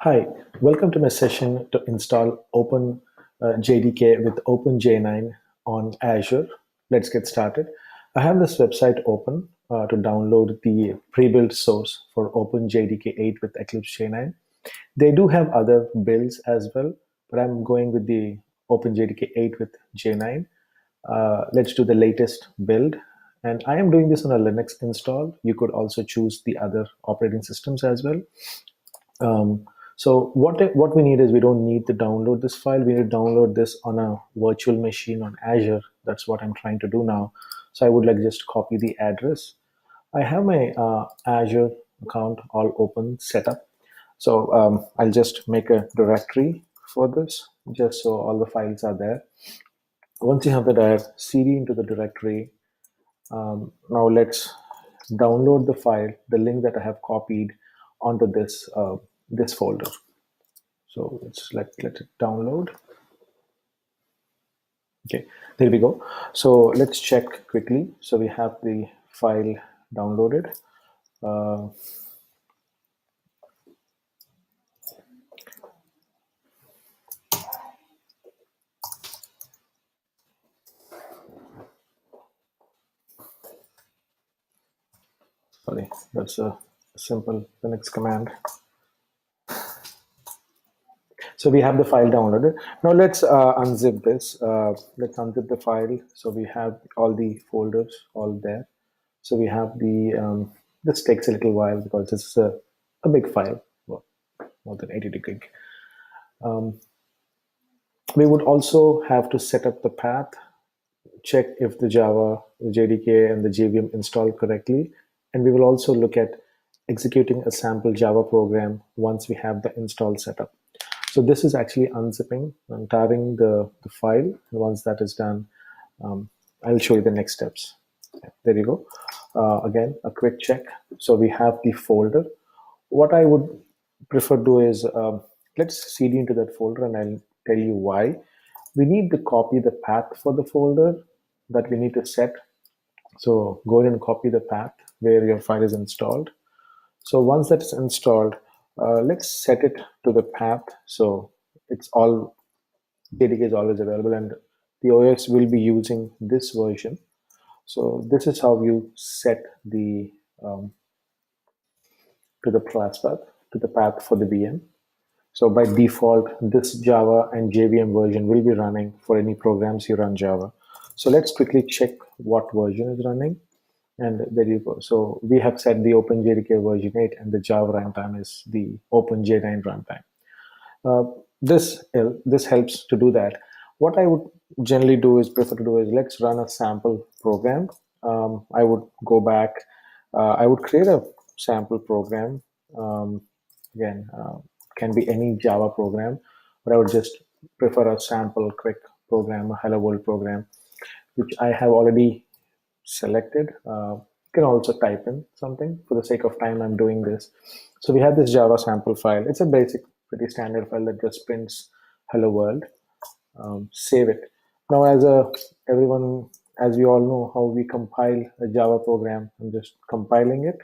Hi, welcome to my session to install OpenJDK with OpenJ9 on Azure. Let's get started. I have this website open to download the pre-built source for OpenJDK 8 with Eclipse J9. They do have other builds as well, but I'm going with the OpenJDK 8 with J9. Let's do the latest build. And I am doing this on a Linux install. You could also choose the other operating systems as well. So what we need is we don't need to download this file. We need to download this on a virtual machine on Azure. That's what I'm trying to do now. So I would like just copy the address. I have my Azure account all open set up. So I'll just make a directory for this, just so all the files are there. Once you have the cd into the directory, now let's download the file, the link that I have copied onto this this folder. So let's let it download. Okay, there we go. So let's check quickly. So we have the file downloaded. Sorry, that's a simple Linux command. So we have the file downloaded. Now let's unzip this. Let's unzip the file. So we have all the folders all there. So we have the, this takes a little while because this is a big file, well, more than 82 gig. We would also have to set up the path, check if the Java, the JDK and the JVM installed correctly. And we will also look at executing a sample Java program once we have the install set up. So this is actually unzipping and tarring the file. And once that is done, I'll show you the next steps. There you go. Again, a quick check. So we have the folder. What I would prefer to do is, let's cd into that folder and I'll tell you why. We need to copy the path for the folder that we need to set. So go ahead and copy the path where your file is installed. So once that's installed, let's set it to the path. So it's all, JDK is always available and the OS will be using this version. So this is how you set the to the class path, to the path for the VM. So by default, this Java and JVM version will be running for any programs you run Java. So let's quickly check what version is running. And there you go. So we have set the OpenJDK version 8 and the Java runtime is the OpenJ9 runtime. This helps to do that. What I would generally do is prefer to do is let's run a sample program. I would go back. I would create a sample program. Again, can be any Java program, but I would just prefer a sample quick program, a hello world program, which I have already selected. You can also type in something. For the sake of time, I'm doing this. So we have this Java sample file. It's a basic, pretty standard file that just prints hello world. Save it. Now, as we all know how we compile a Java program, I'm just compiling it.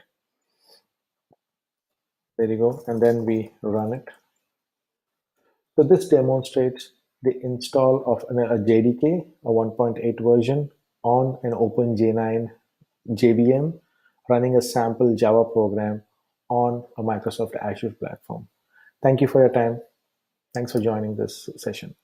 There you go, and then we run it. So this demonstrates the install of a JDK, a 1.8 version on an OpenJ9 JVM running a sample Java program on a Microsoft Azure platform. Thank you for your time. Thanks for joining this session.